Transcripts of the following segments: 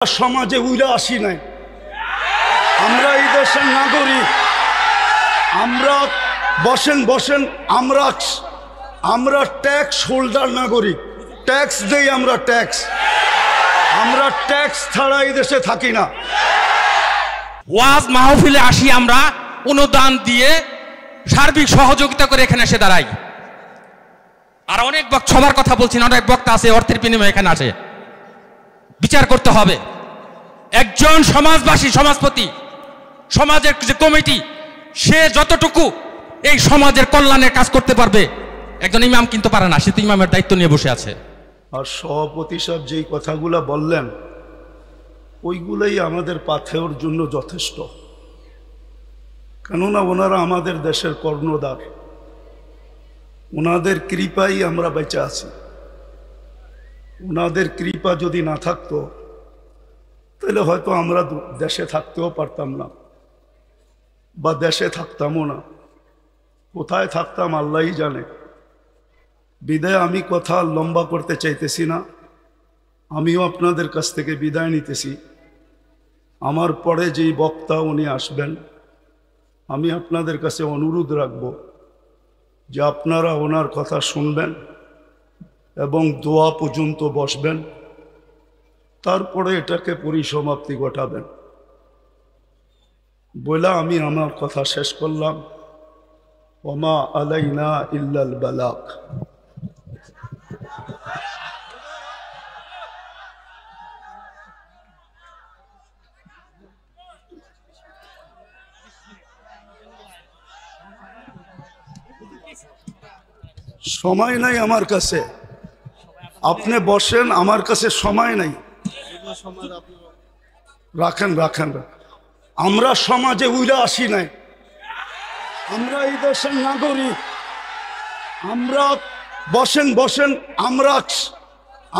সমাজে উইরা আসি নাই। আমরা এই দেশের নাগরিক। আমরা বসেন আমরা ট্যাক্স হোল্ডার নাগরিক। ট্যাক্স দেই আমরা, আমরা ট্যাক্স ছাড়া এই দেশে থাকি না। ওয়াজ মাহফিলে আসি আমরা, অনুদান দিয়ে সার্বিক সহযোগিতা করে এখানে এসে দাঁড়াই। আর অনেক সবার কথা বলছি না, অনেক বক্তা আছে অর্থের বিনিময়ে এখানে আসে। বিচার করতে হবে। একজন সমাজবাসী, সমাজপতি, সমাজের যে কমিটি, সে যতটুকু এই সমাজের কল্যাণের কাজ করতে পারবে, একজন ইমাম কিন্তু পারে না। সে তো ইমামের দায়িত্ব নিয়ে বসে আছে। আর সভাপতি সাহেব যেই কথাগুলা বললেন, ওইগুলাই আমাদের পাথেয়র জন্য যথেষ্ট। কেননা ওনারা আমাদের দেশের কর্ণধার, ওনাদের কৃপাই আমরা বেঁচে আছি। ওনাদের কৃপা যদি না থাকতো তাহলে হয়তো আমরা দেশে থাকতেও পারতাম না, বা দেশে থাকতামও না। কোথায় থাকতাম আল্লাহই জানে। বিদায় আমি কথা লম্বা করতে চাইতেছি না। আমিও আপনাদের কাছ থেকে বিদায় নিতেছি। আমার পরে যেই বক্তা উনি আসবেন, আমি আপনাদের কাছে অনুরোধ রাখব যে আপনারা ওনার কথা শুনবেন এবং দোয়া পর্যন্ত বসবেন, তারপরে এটাকে পরিসমাপ্তি ঘটাবেন। বলে আমি আমার কথা শেষ করলাম। ওমা আলাইনা ইল্লাল বালাগ। সময় নাই আমার কাছে, আপনি বসেন, আমার কাছে সময় নাই। রাখেন। আমরা সমাজে উইরা আসি নাই। আমরা এই দেশের নাগরিক। আমরা বসেন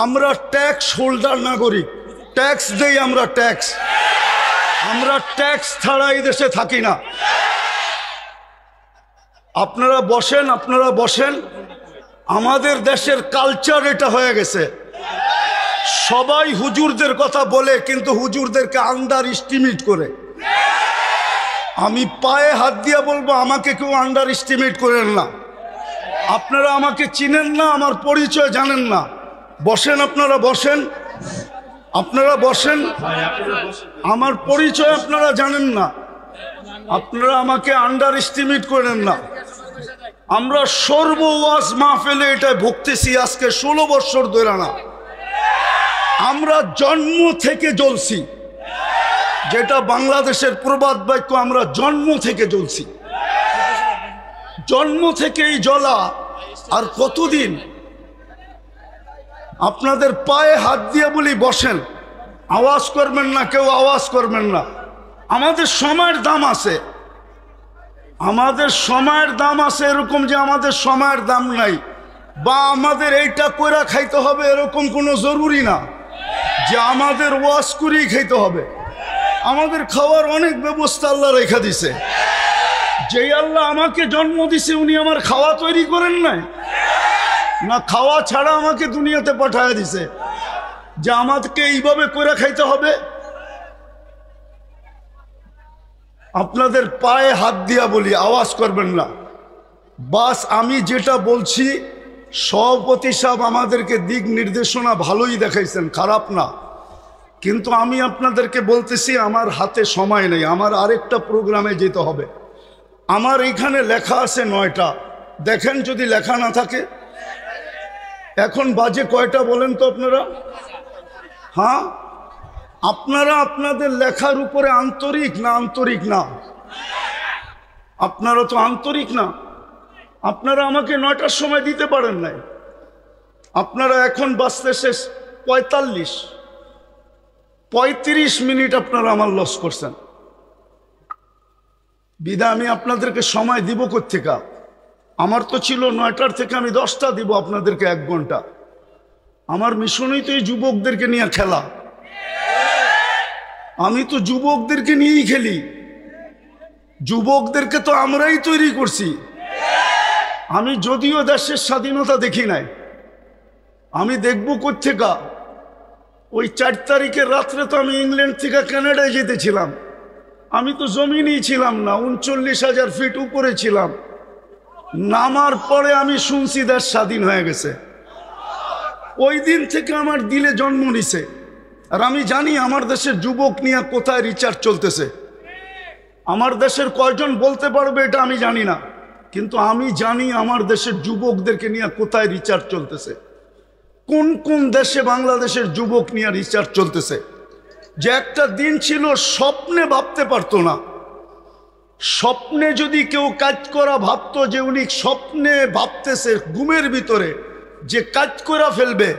আমরা ট্যাক্স হোল্ডার নাগরিক। ট্যাক্স দেই আমরা, আমরা ট্যাক্স ছাড়া এই দেশে থাকি না। আপনারা বসেন। আমাদের দেশের কালচার এটা হয়ে গেছে। সবাই হুজুরদের কথা বলে, কিন্তু হুজুরদেরকে আন্ডার এস্টিমেট করে। আমি পায়ে হাত দিয়ে বলবো, আমাকে কেউ আন্ডার এস্টিমেট করেন না। আপনারা আমাকে চিনেন না, আমার পরিচয় জানেন না। আপনারা বসেন। আমার পরিচয় আপনারা জানেন না। আপনারা আমাকে আন্ডার এস্টিমেট করেন না। আমরা সর্ব ওয়াজ মাহফিলে এটা ভুগতেছি আজকে 16 বছর ধরে না। আমরা জন্ম থেকে জ্বলছি, যেটা বাংলাদেশের প্রবাদ বাক্য, আমরা জন্ম থেকে জ্বলছি। জন্ম থেকেই জ্বলা। আর কতদিন? আপনাদের পায়ে হাত দিয়ে বলি বসেন, আওয়াজ করবেন না, কেউ আওয়াজ করবেন না। আমাদের সময়ের দাম আছে, এরকম যে আমাদের সময়ের দাম নাই, বা আমাদের এইটা কইরা খাইতে হবে এরকম কোনো জরুরি না যে আমাদের ওয়াজ করেই খাইতে হবে। আমাদের খাওয়ার অনেক ব্যবস্থা আল্লাহ রেখা দিছে। যেই আল্লাহ আমাকে জন্ম দিছে, উনি আমার খাওয়া তৈরি করেন নাই না? খাওয়া ছাড়া আমাকে দুনিয়াতে পাঠায় দিছে যে আমাদেরকে এইভাবে করে খাইতে হবে। আপনাদের পায়ে হাত দিয়া বলি, আওয়াজ করবেন না। বাস আমি যেটা বলছি, সভাপতি সাহেব আমাদেরকে দিক নির্দেশনা ভালোই দেখাইছেন, খারাপ না। কিন্তু আমি আপনাদেরকে বলতেছি, আমার হাতে সময় নেই, আমার আরেকটা প্রোগ্রামে যেতে হবে। আমার এইখানে লেখা আছে 9টা। দেখেন যদি লেখা না থাকে। এখন বাজে কয়টা বলেন তো আপনারা? হ্যাঁ, আপনারা আপনাদের লেখার উপরে আন্তরিক না? আপনারা তো আন্তরিক না। আপনারা আমাকে 9টার সময় দিতে পারেন নাই। আপনারা এখন বাজতে শেষ 35 মিনিট আপনারা আমার লস করছেন। বিদায় আমি আপনাদেরকে সময় দিব কোত্থেকে? আমার তো ছিল 9টার থেকে আমি 10টা দিব আপনাদেরকে, 1 ঘন্টা। আমার মিশনই তো এই যুবকদেরকে নিয়ে খেলা। আমি তো যুবকদেরকে নিয়েই খেলি। যুবকদেরকে তো আমরাই তৈরি করছি। আমি যদিও দেশের স্বাধীনতা দেখি নাই, আমি দেখব কোত্থেকে? ওই 4 তারিখের রাত্রে তো আমি ইংল্যান্ড থেকে কানাডায় যেতেছিলাম, আমি তো জমিনেই ছিলাম না, 39,000 ফিট উপরে ছিলাম। নামার পরে আমি শুনছি দেশ স্বাধীন হয়ে গেছে। ওই দিন থেকে আমার দিলে জন্ম নিছে। আর আমি জানি আমার দেশের যুবক নিয়ে কোথায় রিচার্জ চলতেছে। আমার দেশের কয়জন বলতে পারবে এটা আমি জানি না, কিন্তু আমি জানি আমার দেশের যুবকদেরকে নিয়ে কোথায় রিচার্জ চলতেছে, কোন কোন দেশে বাংলাদেশের যুবক নিয়ে রিচার্জ চলতেছে। যে একটা দিন ছিল স্বপ্নে ভাবতে পারতো না। স্বপ্নে যদি কেউ কাজ করা ভাবতো যে উনি স্বপ্নে ভাবতেছে ঘুমের ভিতরে যে কাজ করা ফেলবে,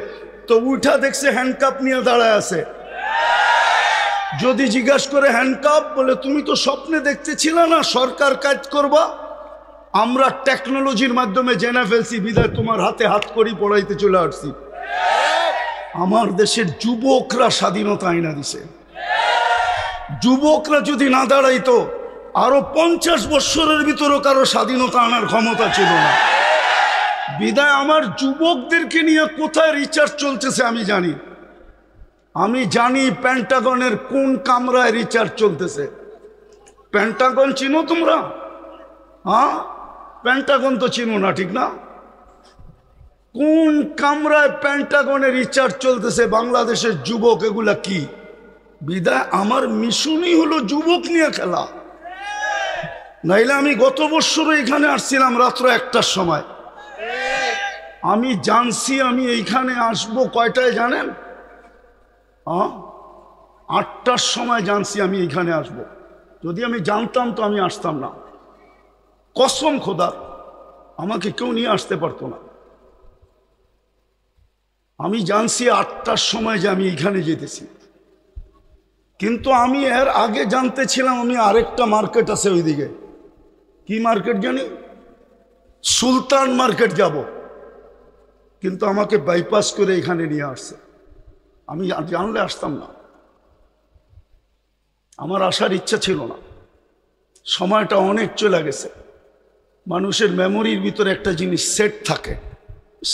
তো উঠা দেখছে হ্যান্ডকাপ নিয়ে দাঁড়ায় আছে। যদি জিজ্ঞাসা করে হ্যান্ডকাপ, বলে তুমি তো স্বপ্নে দেখতেছিলে না সরকার কাজ করবা, আমরা টেকনোলজির মাধ্যমে জেনে ফেলছি, বিধায় তোমার হাতে হাত করি পড়াইতে চলে আসছি। আমার দেশের যুবকরা স্বাধীনতা আইনা দিছে। যুবকরা যদি না দাঁড়াইতো আরো 50 বছরের ভিতরে কারো স্বাধীনতা আনার ক্ষমতা ছিল না। বিধায় আমার যুবকদেরকে নিয়ে কোথায় রিচার্জ চলতেছে আমি জানি। আমি জানি পেন্টাগনের কোন কামরায় রিচার্জ চলতেছে। পেন্টাগন চিনো তোমরা? হ্যাঁ, পেন্টাগন তো চিনো না, ঠিক না? কোন কামরায় পেন্টাগনে রিচার্জ চলতেছে বাংলাদেশের যুবক, এগুলা কি? বিদায় আমার মিশনই হলো যুবক নিয়ে খেলা। নাইলে আমি গত বছর এখানে আসছিলাম রাত্র 1টার সময়। আমি জানছি আমি এইখানে আসবো কয়টায় জানেন? 8টার সময় জানছি আমি এইখানে আসব। যদি আমি জানতাম তো আমি আসতাম না। কসম খোদার, আমাকে কেউ নিয়ে আসতে পারতো না। আমি জানছি 8টার সময় যে আমি এইখানে যেতেছি, কিন্তু আমি এর আগে জানতে ছিলাম আমি আরেকটা মার্কেট আছে ওইদিকে। কি মার্কেট জানি? সুলতান মার্কেট যাব, কিন্তু আমাকে বাইপাস করে এখানে নিয়ে আসছে। আমি জানলে আসতাম না, আমার আসার ইচ্ছা ছিল না। সময়টা অনেক চলে গেছে। মানুষের মেমোরির ভিতরে একটা জিনিস সেট থাকে,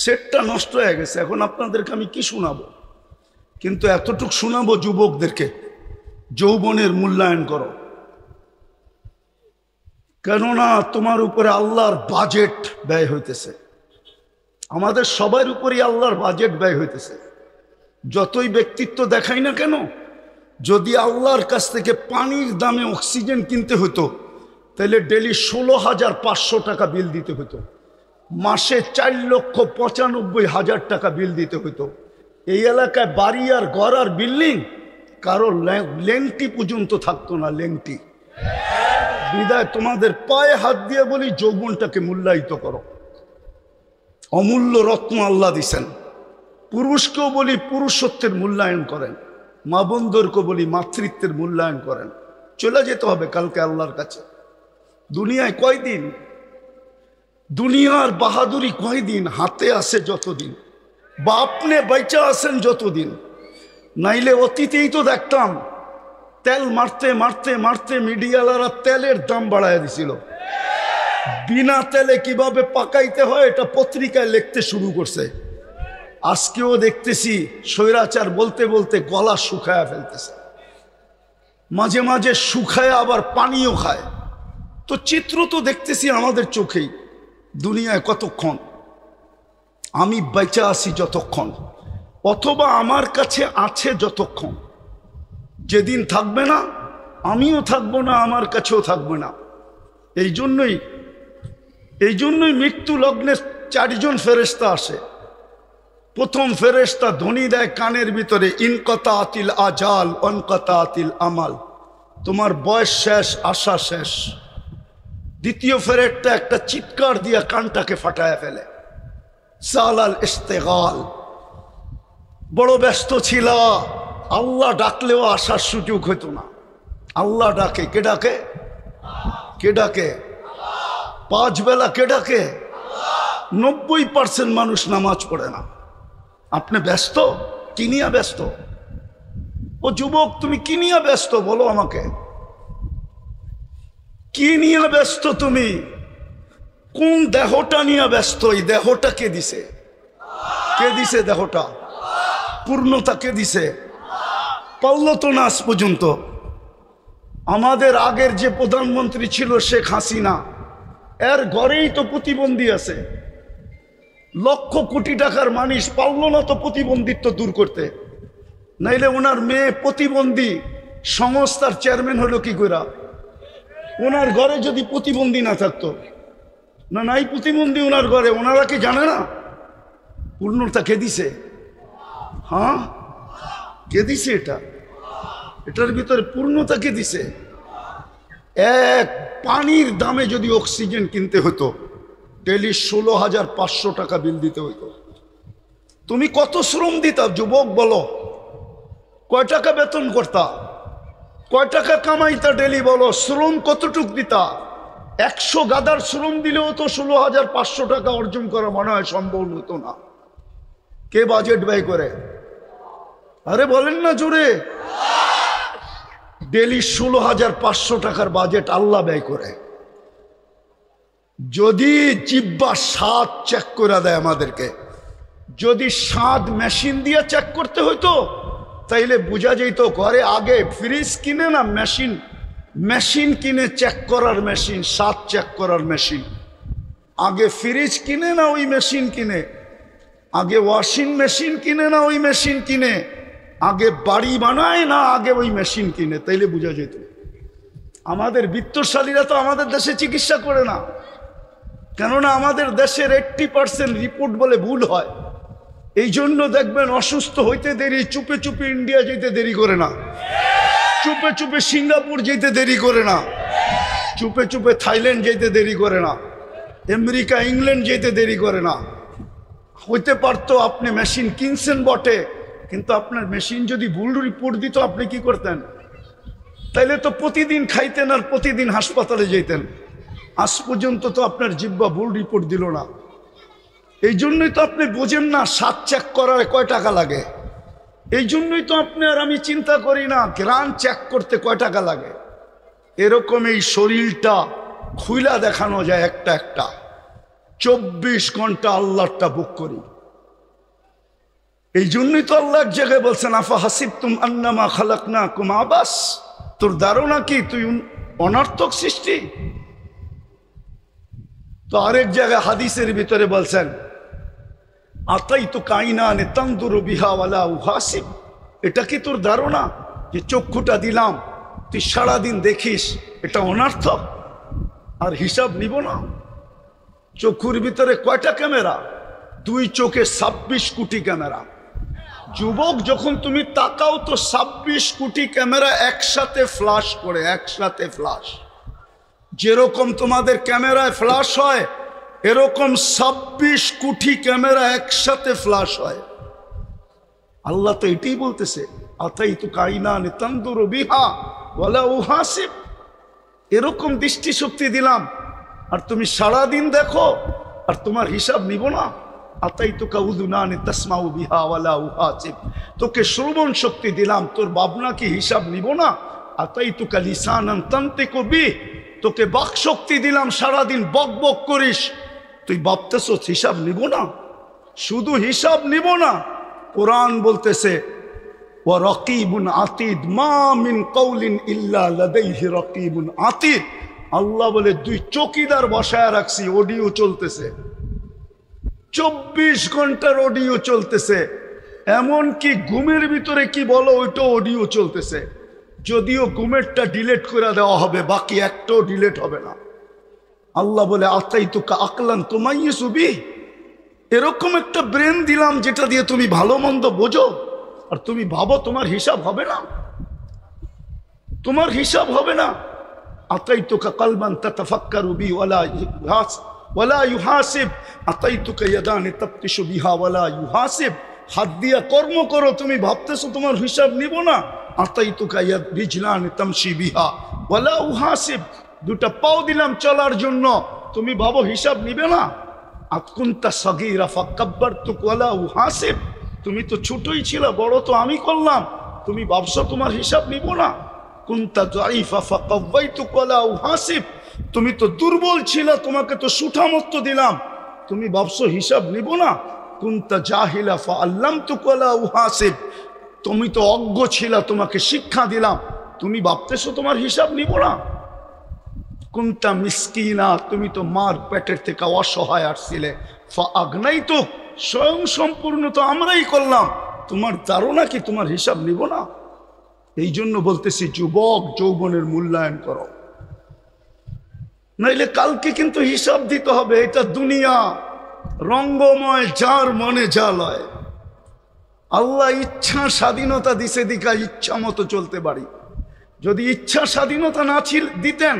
সেটটা নষ্ট হয়ে গেছে। এখন আপনাদেরকে আমি কি শোনাবো, কিন্তু এতটুক শোনাবো যুবকদেরকে, যৌবনের মূল্যায়ন করো। কেননা তোমার উপরে আল্লাহর বাজেট ব্যয় হইতেছে। আমাদের সবার উপরেই আল্লাহর বাজেট ব্যয় হইতেছে। যতই ব্যক্তিত্ব দেখাই না কেন, যদি আল্লাহর কাছ থেকে পানির দামে অক্সিজেন কিনতে হতো, তাহলে ডেলি 16,500 টাকা বিল দিতে হতো, মাসে 4,95,000 টাকা বিল দিতে হতো। এই এলাকায় বাড়ি আর ঘর আর বিল্ডিং কারো লেংটি পর্যন্ত থাকতো না, লেংটি। বিদায় তোমাদের পায়ে হাত দিয়ে বলি, যৌবনটাকে মূল্যায়িত করো। অমূল্য রত্ন আল্লাহ দিছেন। পুরুষকেও বলি পুরুষত্বের মূল্যায়ন করেন, মা বোনদেরকে বলি মাতৃত্বের মূল্যায়ন করেন। চলে যেতে হবে কালকে আল্লাহর কাছে। দুনিয়ায় কয়দিন? দুনিয়ার বাহাদুরি কয়দিন? হাতে আছে যতদিন, বা আপনি বাইচা আছেন যতদিন। নাইলে অতীতেই তো দেখতাম তেল মারতে মারতে মারতে মিডিয়ালারা তেলের দাম বাড়ায় দিছিল। বিনা তেলে কিভাবে পাকাইতে হয় এটা পত্রিকায় লিখতে শুরু করছে। আজকেও দেখতেছি স্বৈরাচার বলতে বলতে গলা শুকায়া ফেলতেছে, মাঝে মাঝে শুকায় আবার পানিও খায়। তো চিত্র তো দেখতেছি আমাদের চোখেই। দুনিয়ায় কতক্ষণ? আমি বেঁচে আছি যতক্ষণ, অথবা আমার কাছে আছে যতক্ষণ। যেদিন থাকবে না, আমিও থাকবো না, আমার কাছেও থাকবে না। এই জন্যই মৃত্যু লগ্নে 4 জন ফেরেশতা আসে। প্রথম ফেরেশতা ধ্বনি দেয় কানের ভিতরে, ইনকাতাতিল আজাল অনকাতাতিল আমাল, তোমার বয়স শেষ, আশা শেষ। দ্বিতীয় ফেরেশতা একটা চিৎকার দিয়া কানটাকে ফাটায় ফেলে, সালাল ইস্তেগাল, বড় ব্যস্ত ছিল, আল্লাহ ডাকলেও আসার সুযোগ হইতো না। আল্লাহ ডাকে, কে ডাকে? কে ডাকে? 5 বেলা কে ডাকে? 90% মানুষ নামাজ পড়ে না। আপনি ব্যস্ত? কি নিয়ে ব্যস্ত? ও যুবক, তুমি কি নিয়ে ব্যস্ত বলো আমাকে? কি নিয়ে ব্যস্ত তুমি? কোন দেহটা নিয়ে ব্যস্ত? এই দেহটা কে দিছে? কে দিছে দেহটা? পূর্ণতা কে দিছে? পারল তো না আজ পর্যন্ত। আমাদের আগের যে প্রধানমন্ত্রী ছিল শেখ হাসিনা, এর ঘরেই তো প্রতিবন্ধী আছে। লক্ষ কোটি টাকার মানুষ পারল না তো প্রতিবন্ধিত্ব দূর করতে। নাইলে ওনার মেয়ে প্রতিবন্ধী সংস্থার চেয়ারম্যান হলো কি করে? ওনার ঘরে যদি প্রতিবন্ধী না থাকতো, না নাই প্রতিবন্ধী ওনার ঘরে, ওনারা কি জানে না? পূর্ণতা কে দিছে? হ্যাঁ, কে দিছে? এটার ভিতরে পূর্ণতা কে দিছে? এক পানির দামে যদি অক্সিজেন কিনতে হতো, ডেলি 16,500 টাকা বিল দিতে হতো। তুমি কত শ্রম দিতা যুবক বলো? কয় টাকা বেতন করতা? কয় টাকা কামাইতা ডেলি বলো? শ্রম কতটুক দিতা? 100 গাদার শ্রম দিলেও তো 16,500 টাকা অর্জন করা মনে হয় সম্ভব হতো না। কে বাজেট ব্যয় করে? আরে বলেন না জোরে। ডেলি 16,500 টাকার বাজেট আল্লাহ ব্যয় করে। যদি জিব্বা স্বাদ চেক করে দেয় আমাদেরকে, যদি স্বাদ মেশিন দিয়ে চেক করতে হইতো তাইলে বোঝা যেত ঘরে আগে ফ্রিজ কিনে না মেশিন কিনে চেক করার মেশিন, স্বাদ চেক করার মেশিন। আগে ফ্রিজ কিনে না ওই মেশিন কিনে, আগে ওয়াশিং মেশিন কিনে না ওই মেশিন কিনে, আগে বাড়ি বানায় না আগে ওই মেশিন কিনে, তাইলে বোঝা যেত। আমাদের বিত্তশালীরা তো আমাদের দেশে চিকিৎসা করে না, কেননা আমাদের দেশের 80% রিপোর্ট বলে ভুল হয়। এই জন্য দেখবেন অসুস্থ হইতে দেরি, চুপে চুপে ইন্ডিয়া যেতে দেরি করে না, চুপে চুপে সিঙ্গাপুর যেতে দেরি করে না, চুপে চুপে থাইল্যান্ড যেতে দেরি করে না, আমেরিকা ইংল্যান্ড যেতে দেরি করে না। হইতে পারতো আপনি মেশিন কিনছেন বটে, কিন্তু আপনার মেশিন যদি ভুল রিপোর্ট দিত আপনি কি করতেন? তাইলে তো প্রতিদিন খাইতেন আর প্রতিদিন হাসপাতালে যেতেন। আজ পর্যন্ত তো আপনার জিব্বা ভুল রিপোর্ট দিল না। এই জন্যই তো আপনি বোঝেন না স্বাদ চেক করার কয় টাকা লাগে। এই জন্যই তো আপনি আর আমি চিন্তা করি না গ্রান চেক করতে কয় টাকা লাগে। এরকম এই শরীরটা খুইলা দেখানো যায় একটা একটা। 24 ঘন্টা আল্লাহটা বুক করি। এই জন্যই তো আল্লাহ এক জায়গায় বলছেন, আফা হাসিবতুম আন্নামা খালাকনাকুম আবাস, তোর ধারণা কি তুই অনর্থক সৃষ্টি? তো আরেক জায়গায় হাদিসের ভিতরে বলছেন, আতাইতু কাইনানে তানদুরু বিহা ওয়ালা উহাসিব, এটা কি তোর ধারণা যে চক্ষুটা দিলাম তুই সারাদিন দেখিস, এটা অনর্থক আর হিসাব নিব না? চক্ষুর ভিতরে কয়টা ক্যামেরা? 2 চোখে 26 কোটি ক্যামেরা। যুবক যখন তুমি তাকাও তো 26 কোটি ক্যামেরা একসাথে ফ্লাশ করে, একসাথে ফ্লাশ। যেরকম তোমাদের ক্যামেরায় ফ্লাশ হয় এরকম 26 কোটি ক্যামেরা একসাথে ফ্লাশ হয়। আল্লাহ তো এটাই বলতেছে, আতাইতু কাইনানে তানদুরু বিহা ওয়ালা উহাসিব, এরকম দৃষ্টিশক্তি দিলাম আর তুমি সারাদিন দেখো আর তোমার হিসাব নিব না। আতাইতুকা উযুনানে তাসমাউ বিহা ওয়ালা উহাসিব, তোকে শ্রবণ শক্তি দিলাম, তোর ভাবনা কি হিসাব নিব না? আতাইতুকা লিসানান তানতিকু বিহি, তোকে বাক শক্তি দিলাম, সারাদিন বক বক করিস, তুই ভাবতেছ হিসাব নিব না? শুধু হিসাব নিব না, কোরআন বলতেছে ওয়া রাকিবুন আতীদ, মা মিন কওলিন ইল্লা লাদাইহি রাকিবুন আতীদ। আল্লাহ বলে 2 চৌকিদার বসায় রাখছি, অডিও চলতেছে, 24 ঘন্টার অডিও চলতেছে। এমন কি ঘুমের ভিতরে কি বলো ওইটা অডিও চলতেছে। যদিও ঘুমেরটা ডিলেট করে দেওয়া হবে, বাকি একটাও ডিলেট হবে না। আল্লাহ বলে আতাইতুকা আকলান তুমাইয়িসু বিহি, এরকম একটা ব্রেন দিলাম যেটা দিয়ে তুমি ভালো মন্দ বোঝো, আর তুমি ভাবো তোমার হিসাব হবে না, তোমার হিসাব হবে না। আতাইতুকা কলবান তাতাফাক্কারু বিহি ওয়ালা ইউহাসিব, আতাইতুকা ইয়াদানি তাবতিশু বিহা ওয়ালা ইউহাসিব, হাত দিয়া কর্ম করো, তুমি ভাবতেছো তোমার হিসাব নিব না। আতাইতুকা ইয়াদ রিজলানি তামশি বিহা ওয়ালা উহাসিব, 2টা পাও দিলাম চলার জন্য, তুমি ভাবো হিসাব নিবে না। আকুনতা সাগীরা ফাকাব্বারতুকা ওয়ালা উহাসিব, তুমি তো ছোটই ছিল, বড় তো আমি করলাম, তুমি ভাবছো তোমার হিসাব নিব না। কুনতা যায়িফা ফাকাওয়াইতুকা ওয়ালা উহাসিব, তুমি তো দুর্বল ছিল, তোমাকে তো সুঠামত্ব দিলাম, তুমি ভাবছো হিসাব নিব না। কুনতা জাহিলা ফাআল্লামতুকা ওয়ালা উহাসিব, তুমি তো অজ্ঞ ছিলা, তোমাকে শিক্ষা দিলাম, তুমি ভাবতেছো তোমার হিসাব নিব না? কুনতা মিসকিনা, তুমি তো মার পেটের থেকে অসহায় আসছিলে, ফাআগনাইতুক, স্বয়ং সম্পূর্ণ তো আমরাই করলাম, তোমার ধারণা কি তোমার হিসাব নিব না? এই জন্য বলতেছি যুবক, যৌবনের মূল্যায়ন করো, নাইলে কালকে কিন্তু হিসাব দিতে হবে। এটা দুনিয়া রঙ্গময়, যার মনে যা লয়। আল্লাহ ইচ্ছা স্বাধীনতা দিছে, দিকা ইচ্ছা মতো চলতে পারি। যদি ইচ্ছা স্বাধীনতা না দিতেন,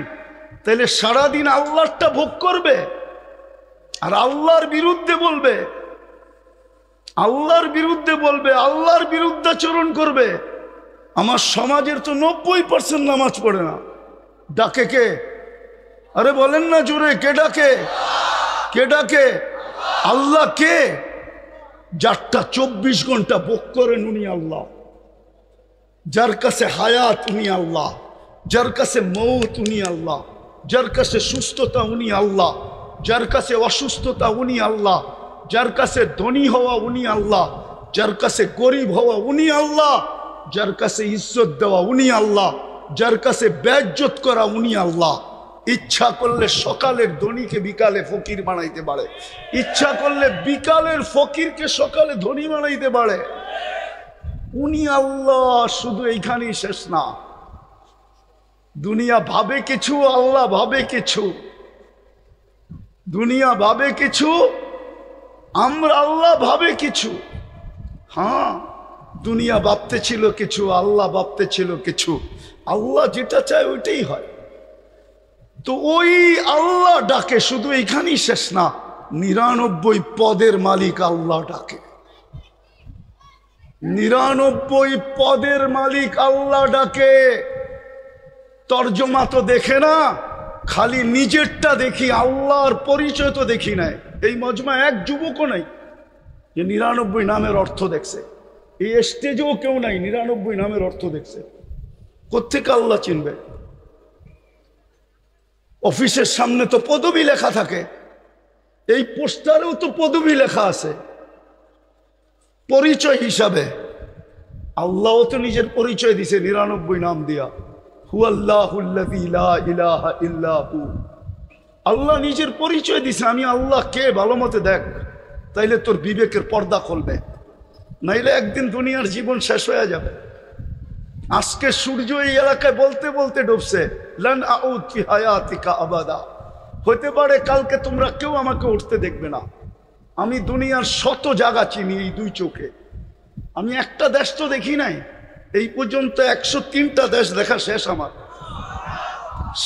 তাহলে সারাদিন আল্লাহরটা ভোগ করবে আর আল্লাহর বিরুদ্ধে বলবে, আল্লাহর বিরুদ্ধে বলবে, আল্লাহর বিরুদ্ধাচরণ করবে। আমার সমাজের তো 90% নামাজ পড়ে না। ডাকে কে? আরে বলেন না জোরে, কে ডাকে? কে ডাকে? আল্লাহ। কে? যারটা 24 ঘন্টা ভোগ করেন উনি আল্লাহ। যার কাছে হায়াত উনি আল্লাহ, যার কাছে মৌত উনি আল্লাহ, যার কাছে সুস্থতা উনি আল্লাহ, যার কাছে অসুস্থতা উনি আল্লাহ, যার কাছে ধনী হওয়া উনি আল্লাহ, যার কাছে গরিব হওয়া উনি আল্লাহ, যার কাছে ইজ্জত দেওয়া উনি আল্লাহ, যার কাছে বেইজ্জত করা উনি আল্লাহ। ইচ্ছা করলে সকালের ধনীকে বিকালে ফকির বানাইতে পারে, ইচ্ছা করলে বিকালের ফকিরকে সকালে ধনী বানাইতে পারে। উনি আল্লাহ। শুধু এইখানেই শেষ না, দুনিয়া ভাবে কিছু, আল্লাহ ভাবে কিছু। দুনিয়া ভাবে কিছু, আমরা আল্লাহ ভাবে কিছু। হ্যাঁ, দুনিয়া ভাবতে ছিল কিছু, আল্লাহ ভাবতে ছিল কিছু। আল্লাহ যেটা চায় ওইটাই হয়। তো ওই আল্লাহ ডাকে, শুধু এইখানেই শেষ না, 99 পদের মালিক আল্লাহ ডাকে। 99 পদের মালিক আল্লাহ ডাকে। তর্জমা তো দেখে না, খালি নিজেরটা দেখি, আল্লাহর পরিচয় তো দেখি নাই। এই মজমা এক যুবকও নাই যে 99 নামের অর্থ দেখছে। এই স্টেজেও কেউ নাই 99 নামের অর্থ দেখছে। কোত্থেকে আল্লাহ চিনবে? অফিসের সামনে তো পদবি লেখা থাকে, এই পোস্টারেও তো পদবি লেখা আছে পরিচয় হিসাবে। আল্লাহও তো নিজের পরিচয় দিছে 99 নাম দিয়া, হুয়াল্লাহুল্লাযী লা ইলাহা ইল্লা হু। আল্লাহ নিজের পরিচয় দিছে, আমি আল্লাহ কে ভালো মতো দেখ, তাইলে তোর বিবেকের পর্দা খুলবে, নাইলে একদিন দুনিয়ার জীবন শেষ হয়ে যাবে। আজকে সূর্য এই এলাকায় বলতে বলতে ডুবছে, লান আউদ ফি হায়াতিকা আবাদা। হতে পারে কালকে তোমরা কেউ আমাকে উঠতে দেখবে না। আমি দুনিয়ার শত জায়গা চিনি এই 2 চোখে। আমি একটা দেশ তো দেখি নাই এই পর্যন্ত। 103টা দেশ দেখা শেষ আমার,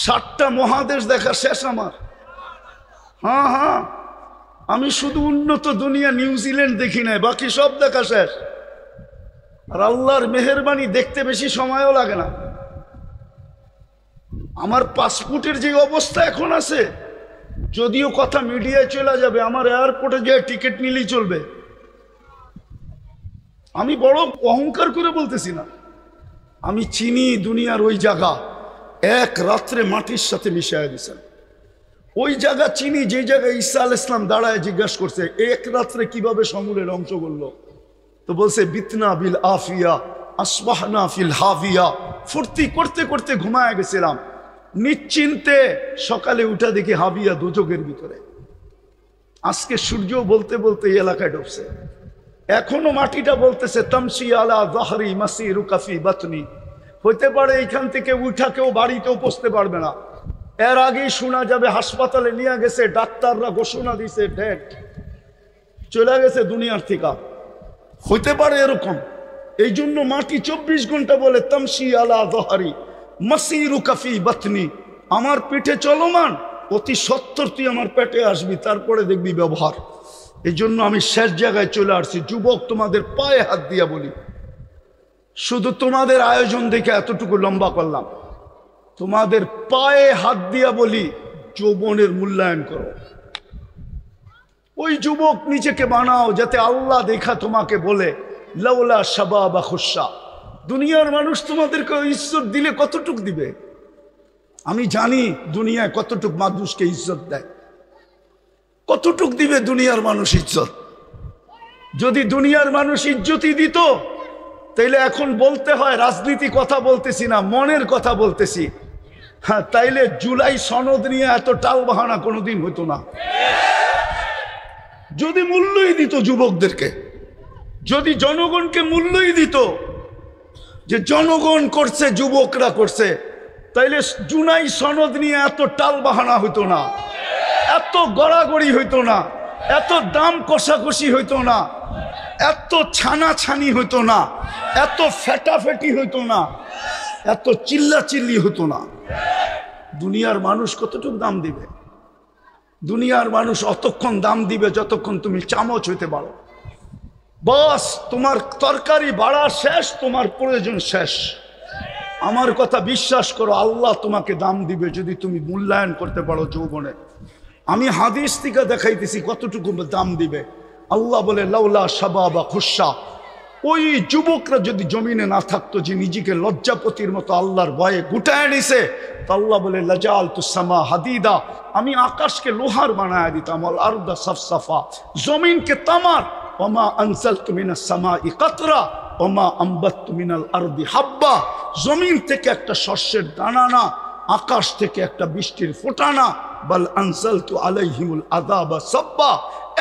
60টা মহাদেশ দেখা শেষ আমার। হ্যাঁ হ্যাঁ, আমি শুধু উন্নত দুনিয়া নিউজিল্যান্ড দেখি নাই, বাকি সব দেখা শেষ। আর আল্লাহর মেহেরবানি, দেখতে বেশি সময়ও লাগে না। আমার পাসপোর্টের যে অবস্থা এখন আছে, যদিও কথা মিডিয়ায় চলে যাবে, আমার এয়ারপোর্টে গিয়ে টিকিট নিলেই চলবে। আমি বড় অহংকার করে বলতেছি না, আমি চিনি দুনিয়ার ওই জায়গা, এক রাত্রে মাটির সাথে মিশিয়ে দিয়েছেন। ওই জায়গা চিনি যে জায়গায় ঈসা আলাইহিস সালাম দাঁড়ায় জিজ্ঞাসা করছে এক রাত্রে কিভাবে সমূলে ধ্বংস করলো। তো বলছে বিতনা বিল আফিয়া আসবাহনা ফিল হাভিয়া। ফুর্তি করতে করতে ঘুমায় গেছিলাম, নিশ্চিন্তে সকালে উঠা দেখি হাবিয়া দুজকের ভিতরে। আজকে সূর্য বলতে বলতে এই এলাকায় ডুবছে। এখনো মাটিটা বলতেছে তামসি আলা যাহরি মাসিরুকা ফি বাতনি। হতে পারে এইখান থেকে উঠা কেউ বাড়িতেও পৌঁছতে পারবে না। এর আগেই শোনা যাবে হাসপাতালে নিয়ে গেছে, ডাক্তাররা ঘোষণা দিছে ডেড, চলে গেছে দুনিয়ার থেকে। হইতে পারে এরকম। এই জন্য মাটি 24 ঘন্টা বলে তামসি আলা যাহরি মাসিরুকা ফি বাতনি। আমার পিঠে চলমান, অতি সত্বর তুই আমার পেটে আসবি, তারপরে দেখবি ব্যবহার। এই জন্য আমি শেষ জায়গায় চলে আসছি। যুবক, তোমাদের পায়ে হাত দিয়া বলি, শুধু তোমাদের আয়োজন দেখে এতটুকু লম্বা করলাম, তোমাদের পায়ে হাত দিয়া বলি, যৌবনের মূল্যায়ন করো। ওই যুবক নিজেকে বানাও যাতে আল্লাহ দেখা তোমাকে বলে লাউলা শাবাবা খুশা। দুনিয়ার মানুষ তোমাদেরকে ইজ্জত দিলে কতটুক দিবে? আমি জানি দুনিয়ায় কতটুক মানুষকে ইজ্জত দেয়, কতটুক দিবে দুনিয়ার মানুষ ইজ্জত। যদি দুনিয়ার মানুষ ইজ্জতই দিত, তাইলে এখন বলতে হয় রাজনীতি কথা বলতেছি না, মনের কথা বলতেছি। হ্যাঁ, তাইলে জুলাই সনদ নিয়ে এত টাল বাহানা কোনোদিন হতো না। যদি মূল্যই দিত যুবকদেরকে, যদি জনগণকে মূল্যই দিত যে জনগণ করছে, যুবকরা করছে, তাইলে জুলাই সনদ নিয়ে এত টাল বাহানা হইতো না, এত গড়াগড়ি হইতো না, এত দাম কষাকষি হইতো না, এত ছানাছানি হইতো না, এত ফেটাফেটি হইতো না, এত চিল্লাচিল্লি হতো না। দুনিয়ার মানুষ কতটুকু দাম দিবে? দুনিয়ার মানুষ অতক্ষণ দাম দিবে যতক্ষণ তুমি চামচ হইতে পারো। বাস তোমার তরকারি বাড়া শেষ, তোমার প্রয়োজন শেষ। আমার কথা বিশ্বাস করো, আল্লাহ তোমাকে দাম দিবে যদি তুমি মূল্যায়ন করতে পারো যৌবনে। আমি হাদিস থেকে দেখাইতেছি কতটুকু দাম দিবে। আল্লাহ বলে লাউলা শাবাবা খুশা, ওই যুবকরা যদি জমিনে না থাকতো যে নিজেকে লজ্জাপতির মতো আল্লাহর ভয়ে গুটায় নিছে, তো আল্লাহ বলে লাজাল তুসামা হাদিদা, আমি আকাশকে লোহার বানায় দিতাম, আল আরদা সাফসাফা, জমিনকে তামার, ওমা আনজালতু মিনাস সামাই কাতরা ওমা আম্বাততু মিনাল আরদি হাব্বা, জমিন থেকে একটা শস্যের দানা না, আকাশ থেকে একটা বৃষ্টির ফোঁটা না, বাল আনজালতু আলাইহিমুল আযাবা সাব্বা,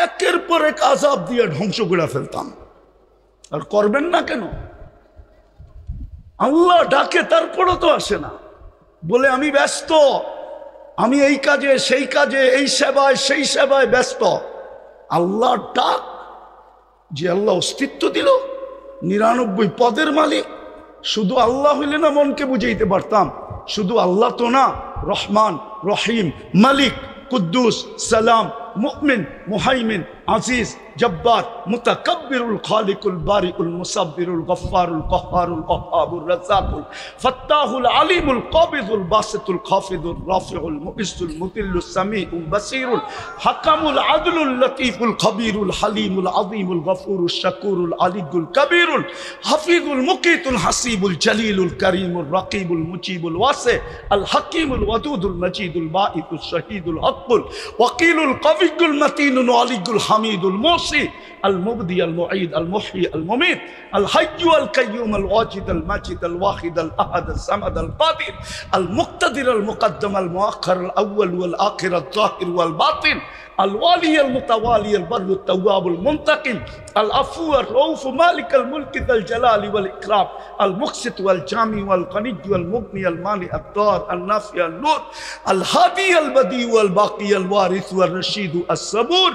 একের পর এক আযাব দিয়ে ধ্বংস করে ফেলতাম। আর করবেন না কেন? আল্লাহ ডাকে, তারপরও তো আসে না, বলে আমি ব্যস্ত, আমি এই কাজে সেই কাজে, এই সেবায় সেই সেবায় ব্যস্ত। আল্লাহ ডাক, যে আল্লাহ অস্তিত্ব দিল, 99 পদের মালিক। শুধু আল্লাহ হইলে না মনকে বুঝাইতে পারতাম, শুধু আল্লাহ তো না, রহমান, রহিম, মালিক, কুদ্দুস, সালাম, মুমিন, মুহাইমিন, আজিজ, জব্বার, মুতাকাব্বিরুল খালিকুল বারিউল মুসাব্বিরুল গফফারুল কহ্হারুল ওয়াহাবুর রাজ্জাকুল ফাত্তাহুল আলিমুল কাবিদুল বাসিতুল খাফিদুর রাফিউল মুইজ্জুল মুতিল্লুস সামিউল বাসিরুল হাকামুল আদলুল লতীফুল খবীরুল হালিমুল আযীমুল গফুরুশ শাকুরুল আলিয়ুল কবীরুল হাফিজুল মুকিতুল হাসিবুল জলিলুল করিমুল রাকিবুল মুজিবুল ওয়াসি আল হাকিমুল ওয়াদুদুল মজিদুল বাঈতুশ শহীদুল হকুল ওয়াকিলুল কবিয়ুল মতিনুল আলিয়ুল হামিদুল মুসি আল মুবদি আল মুঈদ আল মুহয়ি আল মুমীত আল হাইয়্যু আল কাইয়্যুম আল ওয়াজিদ আল মাজিদ আল ওয়াহিদ আল আহাদ আল সামাদ আল কাদির আল মুক্তাদির আল মুকদ্দম আল মুআখ্খার আল আউয়াল ওয়াল আখির আল যাহির ওয়াল বাতিন আল ওয়ালি আল মুতাওয়ালি আল বাররু আত তাওয়াব আল মুনতাকিম আল আফু আর রউফ মালিক আল মুলক যাল জালালি ওয়াল ইকরাম আল মুকসিত ওয়াল জামি ওয়াল গনিয়্য ওয়াল মুগনি আল মানি আদ দার আল নাফি আল নূর আল হাদি আল বদি ওয়াল বাকি আল ওয়ারিস ওয়াল রশিদ আস সাবুর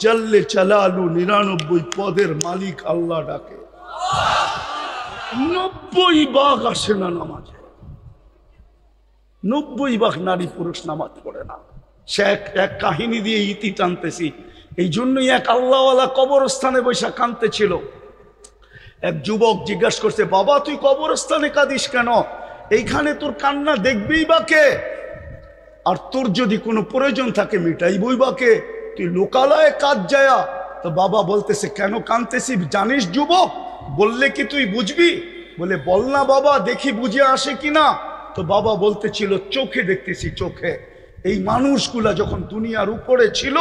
জাল্লে জালালু 99 পদের মালিক আল্লাহ ডাকে। 90 ভাগ আসে না নামাজে, 90 ভাগ নারী পুরুষ নামাজ পড়ে না। সে এক কাহিনী দিয়ে ইতি টানতেছি, এই জন্যই এক আল্লাহওয়ালা কবরস্থানে বৈশা কাঁদতেছিল। এক যুবক জিজ্ঞাসা করছে, বাবা তুই কবরস্থানে কাঁদিস কেন? এইখানে তোর কান্না দেখবেই বা কে? আর তোর যদি কোনো প্রয়োজন থাকে মিটাইবই বা কে? তুই লোকালয়ে কাজ যায়া। তো বাবা বলতেছে, কেন কাঁদতেছি জানিস যুবক? বললে কি তুই বুঝবি? বলে বল না বাবা, দেখি বুঝে আসে কিনা। তো বাবা বলতেছিল, চোখে দেখতেছি, চোখে। এই মানুষগুলা যখন দুনিয়ার উপরে ছিল,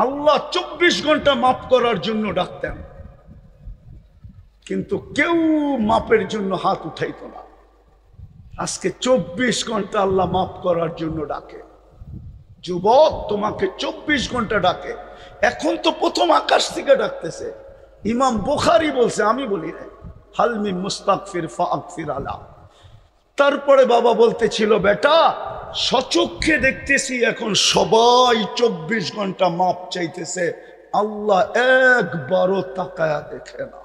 আল্লাহ 24 ঘন্টা মাফ করার জন্য ডাকতেন, কিন্তু কেউ মাপের জন্য হাত উঠাইতো না। আজকে 24 ঘন্টা আল্লাহ মাফ করার জন্য ডাকে। যুবক, তোমাকে 24 ঘন্টা ডাকে। এখন তো প্রথম আকাশ থেকে ডাকতেছে। ইমাম বুখারী বলছে, আমি বলি না, হালমি মুস্তাগফির ফাগফির আলা। তারপরে বাবা বলতেছিল, বেটা সচক্ষে দেখতেছি এখন সবাই 24 ঘন্টা মাপ চাইতেছে, আল্লাহ একবারও তাকায়া দেখে না।